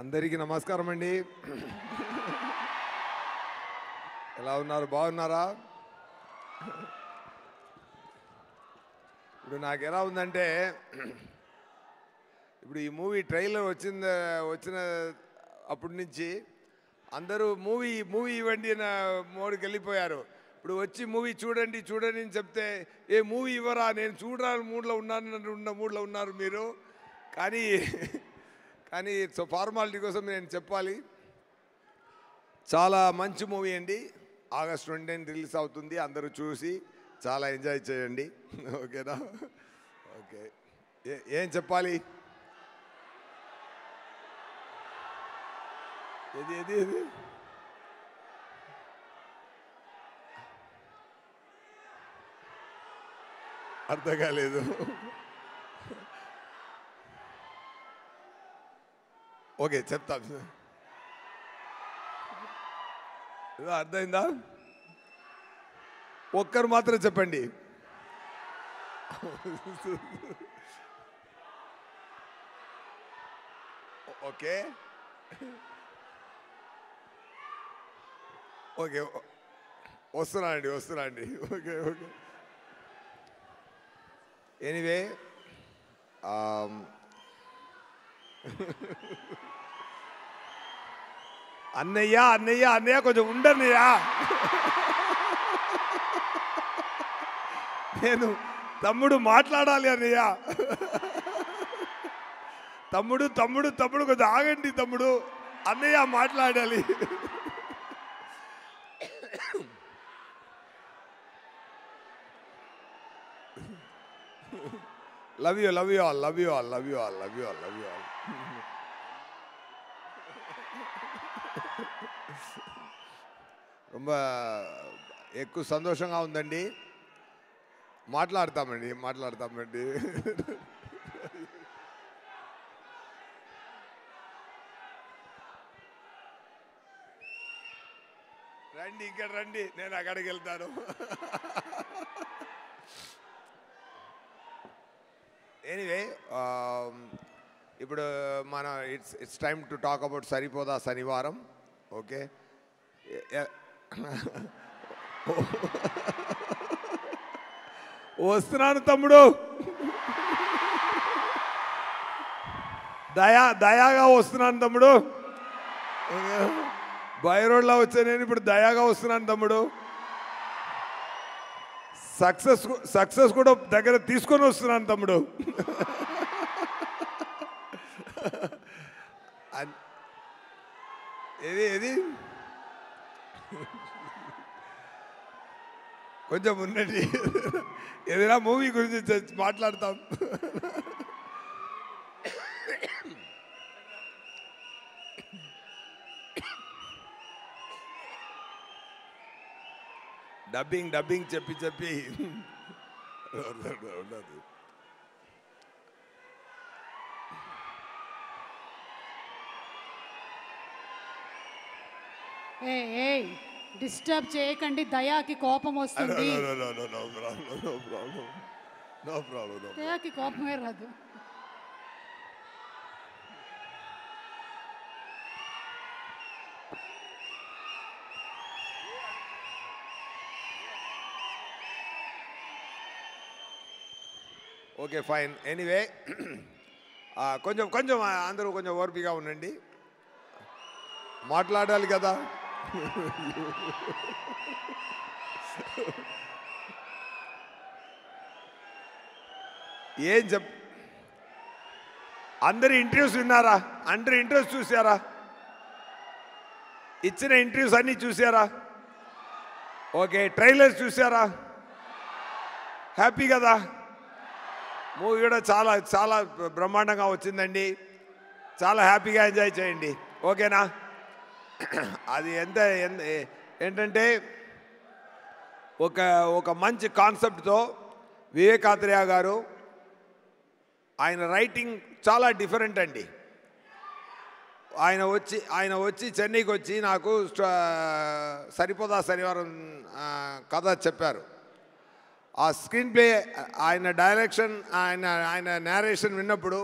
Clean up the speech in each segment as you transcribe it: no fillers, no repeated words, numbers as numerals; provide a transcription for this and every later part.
అందరికీ నమస్కారం అండి. ఎలా ఉన్నారు? బాగున్నారా? ఇప్పుడు నాకు ఎలా ఉందంటే, ఇప్పుడు ఈ మూవీ ట్రైలర్ వచ్చిన అప్పటి నుంచి అందరూ మూవీ ఇవ్వండి నా మోడికి వెళ్ళిపోయారు. ఇప్పుడు వచ్చి మూవీ చూడండి అని చెప్తే ఏ మూవీ ఇవ్వరా, నేను చూడాలని మూడ్లో ఉన్నారు మీరు. కానీ సో ఫార్మాలిటీ కోసం నేను చెప్పాలి, చాలా మంచి మూవీ అండి. ఆగస్ట్ 20 రిలీజ్ అవుతుంది. అందరూ చూసి చాలా ఎంజాయ్ చేయండి. ఓకేనా? ఓకే, ఏం చెప్పాలి? ఏది అర్థం కాలేదు. ఓకే, చెప్తా. అర్థమైందా? ఒక్కరు మాత్రం చెప్పండి. ఓకే ఓకే, వస్తున్నా అండి. ఓకే. ఎనీవే, అన్నయ్య కొంచెం ఉండన్నయ్యా. నేను తమ్ముడు మాట్లాడాలి అన్నయ్య. తమ్ముడు కొంచెం ఆగండి తమ్ముడు, అన్నయ్య మాట్లాడాలి. Love you all. ரொம்ப ఎక్కువ సంతోషంగా ఉందండి. మాట్లాడతామండి. రండి, ఇక్కడ రండి, నేను అక్కడికి వెళ్తాను. ఎనీవే, ఇప్పుడు మన it's time to talk about Saripodhaa Sanivaaram. Okay, వస్తున్నాను తమ్ముడు. దయాగా వస్తున్నాను తమ్ముడు. బైరోడ్లా వచ్చా నేను, ఇప్పుడు దయాగా వస్తున్నాను తమ్ముడు. సక్సెస్ కూడా దగ్గర తీసుకొని వస్తున్నాను తమ్ముడు. ఏది కొంచెం ఉండండి, ఏదైనా మూవీ గురించి మాట్లాడతాం. డబ్బింగ్ చెప్పి ఉండదు. డిస్టర్బ్ చేయకండి, దయాకి కోపం వస్తుంది. No problem. దయాకి కోపమే రాదు. Okay, fine. ఎనీవే, కొంచెం అందరూ కొంచెం ఓర్పిగా ఉండండి, మాట్లాడాలి కదా. ఏం అందరి ఇంటర్వ్యూస్ విన్నారా? అందరి ఇంటర్వ్యూస్ చూసారా? ఇచ్చిన ఇంటర్వ్యూస్ అన్నీ చూసారా? ఓకే, ట్రైలర్స్ చూసారా? హ్యాపీ కదా? మూవీ కూడా చాలా బ్రహ్మాండంగా వచ్చిందండి. చాలా హ్యాపీగా ఎంజాయ్ చేయండి. ఓకేనా? అది ఏంటంటే ఒక మంచి కాన్సెప్ట్తో వివేకాత్రేయ గారు, ఆయన రైటింగ్ చాలా డిఫరెంట్ అండి. ఆయన వచ్చి చెన్నైకి వచ్చి నాకు సరిపోదా శనివారం కథ చెప్పారు. ఆ స్క్రీన్ ప్లే, ఆయన డైరెక్షన్, ఆయన నేరేషన్ విన్నప్పుడు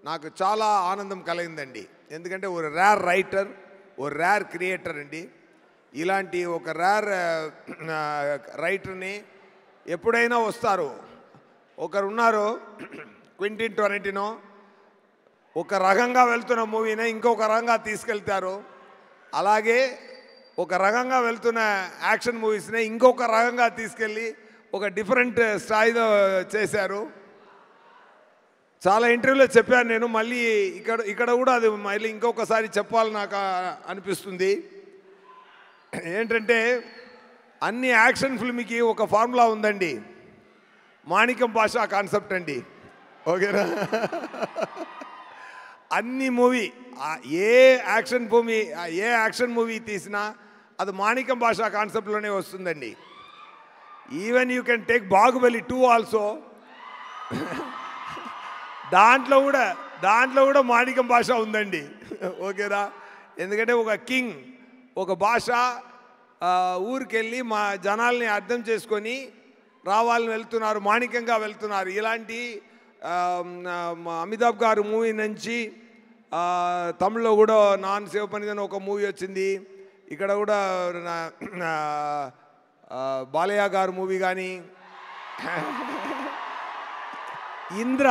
నాకు చాలా ఆనందం కలిగిందండి. ఎందుకంటే ఒక రేర్ రైటర్, ఒక రేర్ క్రియేటర్ అండి. ఇలాంటి ఒక రేర్ రైటర్ని ఎప్పుడైనా వస్తారు. ఒకరు ఉన్నారు క్వింటిన్ టొరంటినో, ఒక రకంగా వెళ్తున్న మూవీని ఇంకొక రకంగా తీసుకెళ్తారు. అలాగే ఒక రకంగా వెళ్తున్న యాక్షన్ మూవీస్ని ఇంకొక రకంగా తీసుకెళ్ళి ఒక డిఫరెంట్ స్థాయిలో చేశారు. చాలా ఇంటర్వ్యూలో చెప్పాను నేను, మళ్ళీ ఇక్కడ కూడా అది మళ్ళీ ఇంకొకసారి చెప్పాలని నాకు అనిపిస్తుంది. ఏంటంటే అన్ని యాక్షన్ ఫిల్మ్కి ఒక ఫార్ములా ఉందండి, మాణిక్యం భాష కాన్సెప్ట్ అండి. ఓకేనా? అన్ని మూవీ ఏ యాక్షన్ మూవీ తీసినా అది మాణిక్యం భాష కాన్సెప్ట్లోనే వస్తుందండి. Even you can take Baahubali 2 also, దాంట్లో కూడా మాణిక్యం భాష ఉందండి. ఓకేనా? ఎందుకంటే ఒక కింగ్ ఒక భాష ఊరికెళ్ళి మా జనాల్ని అర్థం చేసుకొని రావాలని వెళ్తున్నారు, మాణిక్యంగా వెళ్తున్నారు. ఇలాంటి అమితాబ్ గారు మూవీ నుంచి తమిళ్లో కూడా నాన్ శివపనిదని ఒక మూవీ వచ్చింది. ఇక్కడ కూడా బాలయ్య గారు మూవీ కానీ, ఇంద్ర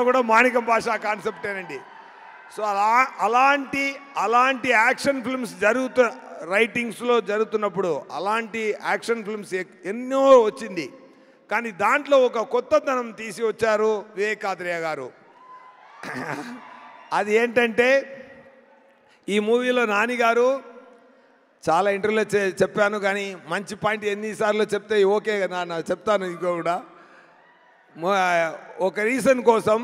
కూడా మాణిక్యం భాష కాన్సెప్టేనండి. సో అలాంటి యాక్షన్ ఫిల్మ్స్ రైటింగ్స్లో జరుగుతున్నప్పుడు అలాంటి యాక్షన్ ఫిల్మ్స్ ఎన్నో వచ్చింది. కానీ దాంట్లో ఒక కొత్తదనం తీసి వచ్చారు వివేకాత్రేయ గారు. అది ఏంటంటే ఈ మూవీలో నాని గారు చాలా ఇంటర్వ్యూలో చెప్పాను, కానీ మంచి పాయింట్ ఎన్నిసార్లు చెప్తే ఓకే నా చెప్తాను. ఇంకో కూడా ఒక రీజన్ కోసం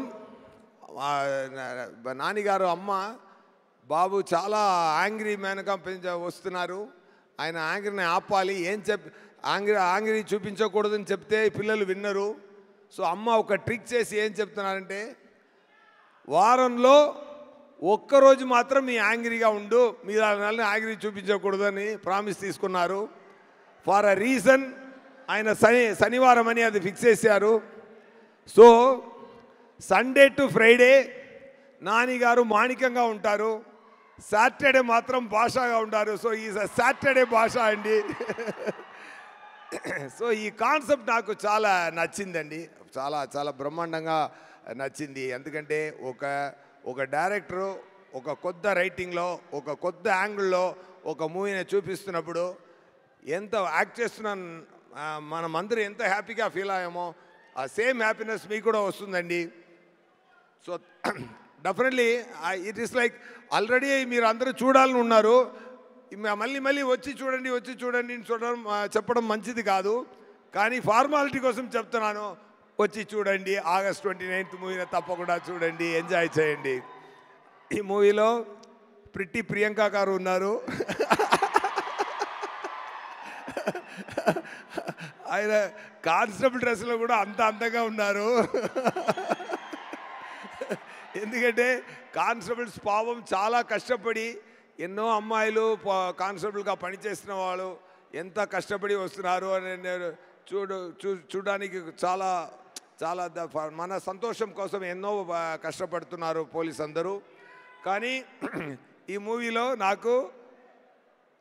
నానిగారు అమ్మ బాబు చాలా యాంగ్రీ మ్యాన్గా వస్తున్నారు, ఆయన యాంగ్రీని ఆపాలి, యాంగ్రీ చూపించకూడదని చెప్తే పిల్లలు విన్నరు. సో అమ్మ ఒక ట్రిక్ చేసి ఏం చెప్తున్నారంటే, వారంలో ఒక్కరోజు మాత్రం మీ యాంగ్రీగా ఉండు, మీరు యాంగ్రీ చూపించకూడదని ప్రామిస్ తీసుకున్నారు. ఫర్ అ రీజన్ ఆయన శనివారం అని అది ఫిక్స్ చేశారు. So Sunday to Friday Nani గారు మాణిక్యంగా ఉంటారు, సాటర్డే మాత్రం భాషగా ఉంటారు. సో ఈజ్ అ సాటర్డే భాష అండి. సో ఈ కాన్సెప్ట్ నాకు చాలా నచ్చిందండి, చాలా బ్రహ్మాండంగా నచ్చింది. ఎందుకంటే ఒక డైరెక్టరు ఒక కొత్త రైటింగ్లో ఒక కొత్త యాంగిల్లో ఒక మూవీని చూపిస్తున్నప్పుడు ఎంత యాక్ట్ చేస్తున్నాను మనమందరూ ఎంత హ్యాపీగా ఫీల్ అయ్యామో ఆ సేమ్ హ్యాపీనెస్ మీకు కూడా వస్తుందండి. So definitely it is like already మీరు అందరూ చూడాలని ఉన్నారు, మళ్ళీ వచ్చి చూడండి చెప్పడం మంచిది కాదు. కానీ ఫార్మాలిటీ కోసం చెప్తున్నాను, వచ్చి చూడండి. August 29th మూవీని తప్పకుండా చూడండి, ఎంజాయ్ చేయండి. ఈ మూవీలో ప్రిట్టి ప్రియాంక గారు ఉన్నారు. ఆయన కానిస్టేబుల్ డ్రెస్లో కూడా అంత అందంగా ఉన్నారు. ఎందుకంటే కానిస్టేబుల్స్ పాపం చాలా కష్టపడి, ఎన్నో అమ్మాయిలు కానిస్టేబుల్గా పనిచేసిన వాళ్ళు ఎంత కష్టపడి వస్తున్నారు అని నేను చూడడానికి చాలా మన సంతోషం కోసం ఎన్నో కష్టపడుతున్నారు పోలీస్ అందరూ. కానీ ఈ మూవీలో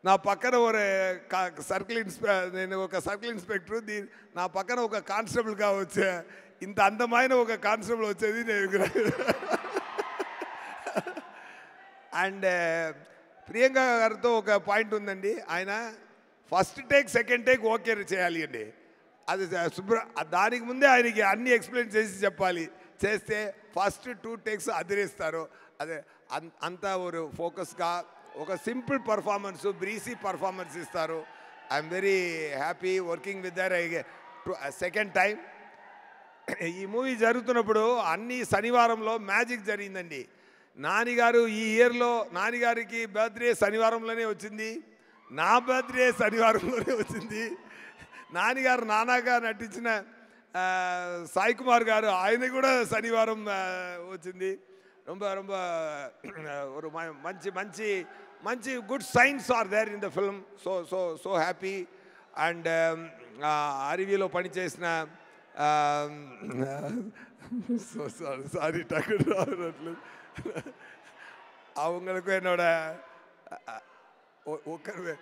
నా పక్కన నేను ఒక సర్కిల్ ఇన్స్పెక్టర్, నా పక్కన ఒక కానిస్టేబుల్గా వచ్చే ఇంత అందమైన ఒక కానిస్టేబుల్ వచ్చేది నేను. అండ్ ప్రియాంక గారితో ఒక పాయింట్ ఉందండి, ఆయన first take second take okay చేయాలి అండి. అది దానికి ముందే ఆయనకి అన్ని ఎక్స్ప్లెయిన్ చేసి చెప్పాలి, చేస్తే ఫస్ట్ 2 టేక్స్ అదిరేస్తారు. అదే అంతా ఒక ఫోకస్గా ఒక సింపుల్ పర్ఫార్మెన్స్, బ్రీసీ పర్ఫార్మెన్స్ ఇస్తారు. I'm very happy working with their second time. ఈ మూవీ జరుగుతున్నప్పుడు అన్ని శనివారంలో మ్యాజిక్ జరిగిందండి. నానిగారు ఈ ఇయర్లో నానిగారికి బర్త్డే శనివారంలోనే వచ్చింది, నా బర్త్డే శనివారంలోనే వచ్చింది. నానిగారు నానాగా నటించిన సాయి కుమార్ గారు ఆయన కూడా శనివారం వచ్చింది. ఒక మంచి good signs are there in the film. So happy. And అరివిలో పనిచేసిన சாரி டக்குன்னு அவங்களுக்கும் என்னோட ఒకరు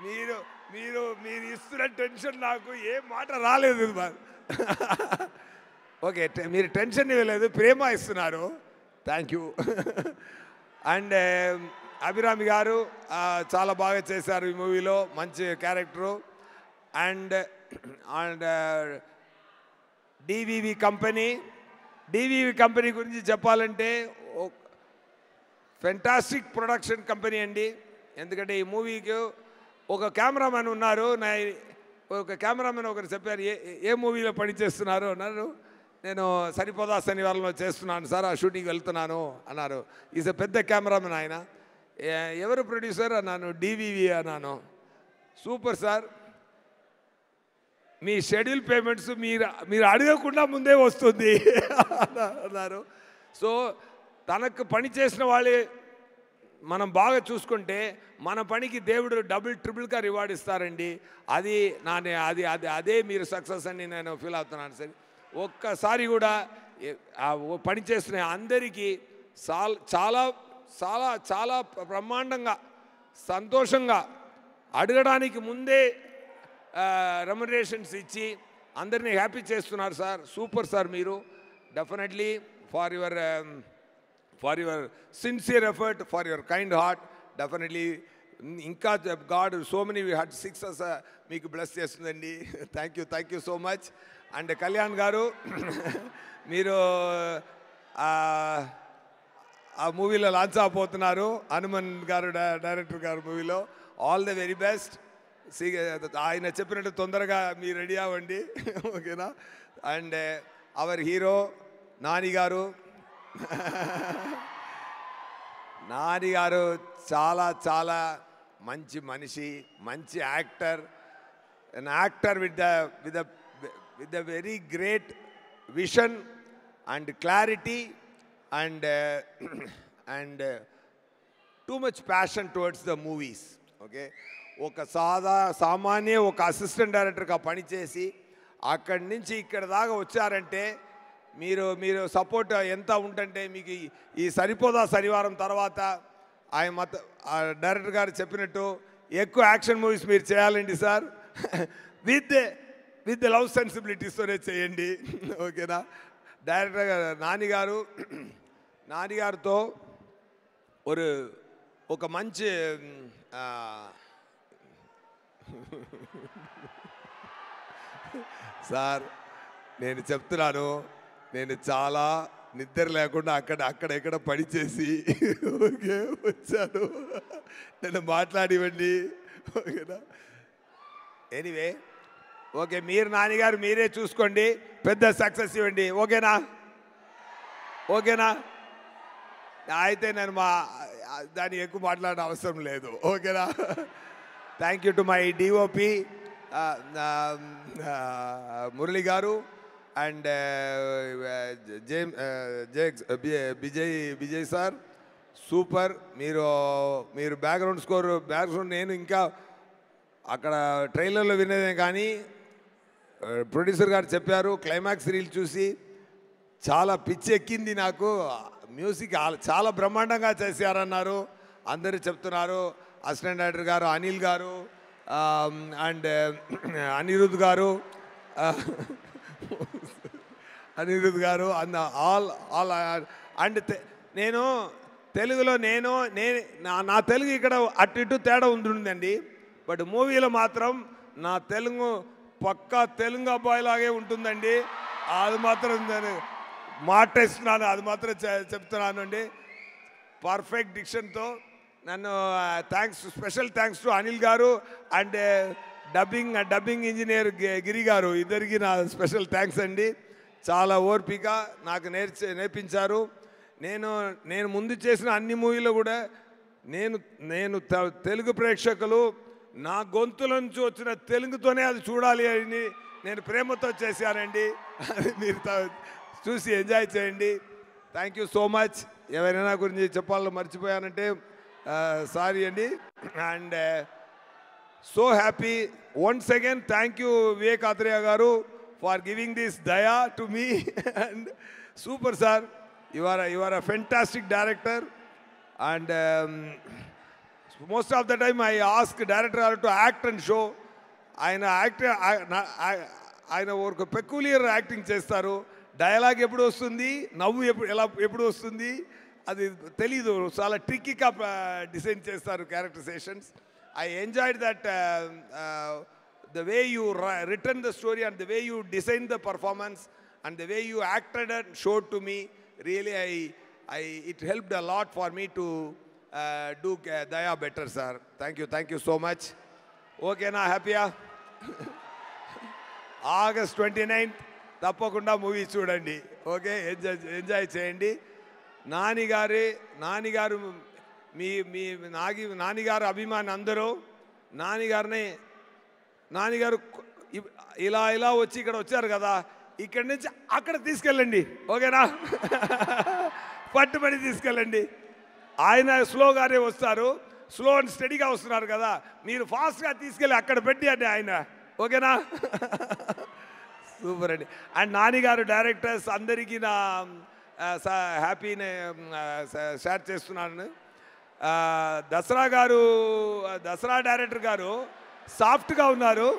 మీరు మీరు మీరు ఇస్తున్న టెన్షన్ నాకు ఏ మాట రాలేదు ఓకే మీరు టెన్షన్ ఇవ్వలేదు ప్రేమ ఇస్తున్నారు థ్యాంక్ యూ అండ్ అభిరామి గారు చాలా బాగా చేశారు ఈ మూవీలో మంచి character and and DVV company గురించి చెప్పాలంటే ఫెంటాస్టిక్ ప్రొడక్షన్ కంపెనీ అండి ఎందుకంటే ఈ మూవీకి ఒక కెమెరామెన్ ఉన్నారు ఒక కెమెరామెన్ ఒకరు చెప్పారు ఏ మూవీలో పనిచేస్తున్నారు అన్నారు నేను సరిపోదా శనివారంలో చేస్తున్నాను సార్ ఆ షూటింగ్కి వెళ్తున్నాను అన్నారు ఈజ్ పెద్ద కెమెరామెన్ ఆయన ఎవరు ప్రొడ్యూసర్ అన్నాను డివివి అన్నాను సూపర్ సార్ మీ షెడ్యూల్ పేమెంట్స్ మీరు అడగకుండా ముందే వస్తుంది అన్నారు సో తనకు పని చేసిన వాళ్ళే మనం బాగా చూసుకుంటే మన పనికి దేవుడు డబుల్ ట్రిపుల్గా రివార్డ్ ఇస్తారండి అది అదే మీరు సక్సెస్ అని నేను ఫీల్ అవుతున్నాను సార్ ఒక్కసారి కూడా పని చేస్తున్న అందరికీ చాలా చాలా చాలా బ్రహ్మాండంగా సంతోషంగా అడగడానికి ముందే రెమ్యునరేషన్స్ ఇచ్చి అందరినీ హ్యాపీ చేస్తున్నారు సార్ సూపర్ సార్ మీరు definitely for your sincere effort for your kind heart definitely ఇంకా god so many heart success మీకు బ్లెస్ చేస్తుందండి thank you so much and Kalyan garu మీరు ఆ మూవీలో లాంచ్ అయిపోతున్నారు హనుమన్ గారు డైరెక్టర్ గారు మూవీలో ఆల్ ద వెరీ బెస్ట్ ఆయన చెప్పినట్టు తొందరగా మీరు రెడీ అవ్వండి ఓకేనా అండ్ అవర్ హీరో నాని గారు చాలా చాలా మంచి మనిషి మంచి actor an actor with the very great vision and clarity and too much passion towards the movies okay ఒక సామాన్య ఒక అసిస్టెంట్ డైరెక్టర్గా పనిచేసి అక్కడి నుంచి ఇక్కడ దాకా వచ్చారంటే మీరు సపోర్ట్ ఎంత ఉంటుంటే మీకు ఈ సరిపోదా శనివారం తర్వాత ఆయన డైరెక్టర్ గారు చెప్పినట్టు ఎక్కువ యాక్షన్ మూవీస్ మీరు చేయాలండి సార్ విత్ లవ్ సెన్సిబిలిటీస్తోనే చేయండి ఓకేనా డైరెక్టర్ గారు నాని గారితో ఒక మంచి సార్ నేను చెప్తున్నాను నేను చాలా నిద్ర లేకుండా అక్కడ పనిచేసి ఓకే వచ్చాను నేను మాట్లాడివ్వండి ఓకేనా ఎనీవే ఓకే మీరు నాన్నగారు మీరే చూసుకోండి పెద్ద సక్సెస్ ఇవ్వండి ఓకేనా అయితే నేను దాన్ని ఎక్కువ మాట్లాడే అవసరం లేదు ఓకేనా thank you to my DOP Murali గారు అండ్ విజయ్ సార్ సూపర్ మీరు బ్యాక్గ్రౌండ్ నేను ఇంకా అక్కడ ట్రైలర్లో వినేదే కానీ ప్రొడ్యూసర్ గారు చెప్పారు క్లైమాక్స్ రీల్ చూసి చాలా పిచ్చి ఎక్కింది నాకు మ్యూజిక్ చాలా బ్రహ్మాండంగా చేశారన్నారు అందరూ చెప్తున్నారు అసిస్టెంట్ డైరెక్టర్ గారు అనిల్ గారు అండ్ అనిరుద్ గారు అండ్ ఆల్ అండ్ నేను తెలుగులో నా తెలుగు ఇక్కడ అటు ఇటు తేడా ఉంటుందండి బట్ మూవీలో మాత్రం నా తెలుగు పక్కా తెలుగు అబ్బాయిలాగే ఉంటుందండి అది మాత్రం నేను మాటేస్తున్నాను అది మాత్రం చెప్తున్నాను అండి పర్ఫెక్ట్ డిక్షన్తో నన్ను స్పెషల్ థ్యాంక్స్ టు అనిల్ గారు అండ్ డబ్బింగ్ ఇంజనీర్ గిరి గారు ఇద్దరికి నా స్పెషల్ థ్యాంక్స్ అండి చాలా ఓర్పిక నాకు నేర్పించారు నేను ముందు చేసిన అన్ని మూవీలో కూడా నేను తెలుగు ప్రేక్షకులు నా గొంతుల నుంచి వచ్చిన తెలుగుతోనే అది చూడాలి అని నేను ప్రేమతో చేశానండి అది మీరు చూసి ఎంజాయ్ చేయండి థ్యాంక్ యూ సో మచ్ ఎవరైనా గురించి చెప్పాలో మర్చిపోయానంటే సారీ అండి and so happy once again thank you Vivek Atreya గారు for giving this Daya to me. And super, sir. You are a fantastic director. And most of the time I ask director to act and show. ఆయన ఒక peculiar acting చేస్తారు. Dialogue ఎప్పుడు వస్తుంది, నవ్వు ఎప్పుడు వస్తుంది అది తెలీదు. చాలా ట్రిక్కీగా డిజైన్ చేస్తారు characterisations. I enjoyed that the way you written the story and the way you designed the performance and the way you acted and showed to me, really it helped a lot for me to do Daya better, sir. Thank you so much. Okay na, happy? August 29th తప్పకుండా movie చూడండి. Okay, enjoy చేయండి. నానిగారు మీ నానిగారు అభిమాని అందరూ నానిగారు ఇలా వచ్చి ఇక్కడ వచ్చారు కదా, ఇక్కడి నుంచి అక్కడ తీసుకెళ్ళండి. ఓకేనా? పట్టుబడి తీసుకెళ్ళండి. ఆయన స్లోగానే వస్తారు, స్లో అండ్ స్టడీగా వస్తున్నారు కదా, మీరు ఫాస్ట్గా తీసుకెళ్ళి అక్కడ పెట్టి అండి ఆయన. ఓకేనా? సూపర్ అండి. అండ్ నానిగారు డైరెక్టర్స్ అందరికీ నా హ్యాపీని షేర్ చేస్తున్నాను. దసరా డైరెక్టర్ గారు సాఫ్ట్గా ఉన్నారు.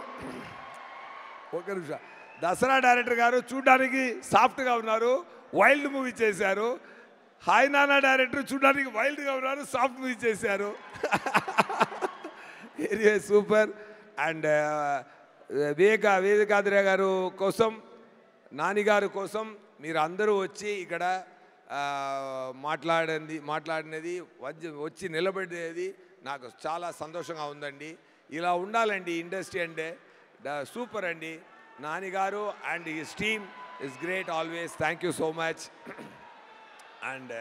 ఒక నిమిషం. దసరా డైరెక్టర్ గారు చూడడానికి సాఫ్ట్గా ఉన్నారు, వైల్డ్ మూవీ చేశారు. హాయ్ నానా డైరెక్టర్ చూడడానికి వైల్డ్గా ఉన్నారు, సాఫ్ట్ మూవీ చేశారు. సూపర్. అండ్ వివేకాద్రి గారు కోసం, నానిగారు కోసం మీరు అందరూ వచ్చి ఇక్కడ మాట్లాడినది వచ్చి నిలబడేది నాకు చాలా సంతోషంగా ఉందండి. ఇలా ఉండాలండి ఇండస్ట్రీ అంటే. సూపర్ అండి. నానిగారు and his team is great always. Thank you so much. And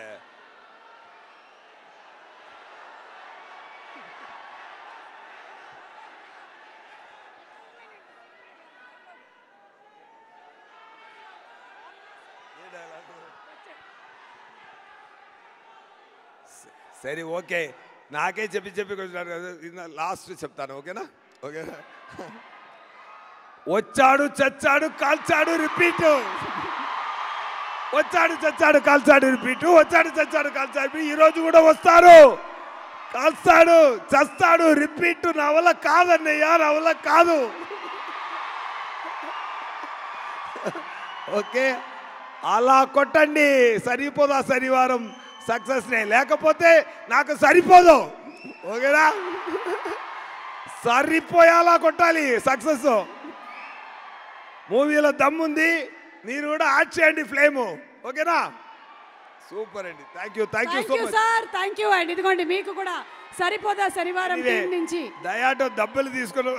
సరే, ఓకే, నాకే చెప్పి కొంచెం లాస్ట్ చెప్తాను. ఓకేనా? ఓకేనా? వచ్చాడు చచ్చాడు కాల్చాడు రిపీట్. వచ్చాడు చచ్చాడు కాల్చాడు రిపీట్. వచ్చాడు చచ్చాడు కాల్చాడు. ఈరోజు కూడా వస్తారు, కాల్స్తాడు, చస్తాడు, రిపీట్. నా వల్ల కాదన్నయ్యా, నా వల్ల కాదు. ఓకే, అలా కొట్టండి. సరిపోదా శనివారం సక్సెస్నే, లేకపోతే నాకు సరిపోదు. ఓకేనా? సరిపోయేలా కొట్టాలి సక్సెస్. మూవీలో దమ్ముంది, మీరు కూడా యాడ్ చేయండి ఫ్లేము. ఓకేనా? సూపర్ అండి. Thank you so much sir. Thank you అండి. ఇదిగోండి మీకు కూడా సరిపోదా శనివారం టీం నుంచి దయాతో దెబ్బలు తీసుకున్న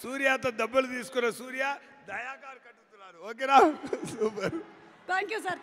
సూర్యతో దెబ్బలు తీసుకున్న సూర్య దయాగారు కట్టుతున్నారు. ఓకేనా? సూపర్. Thank you sir.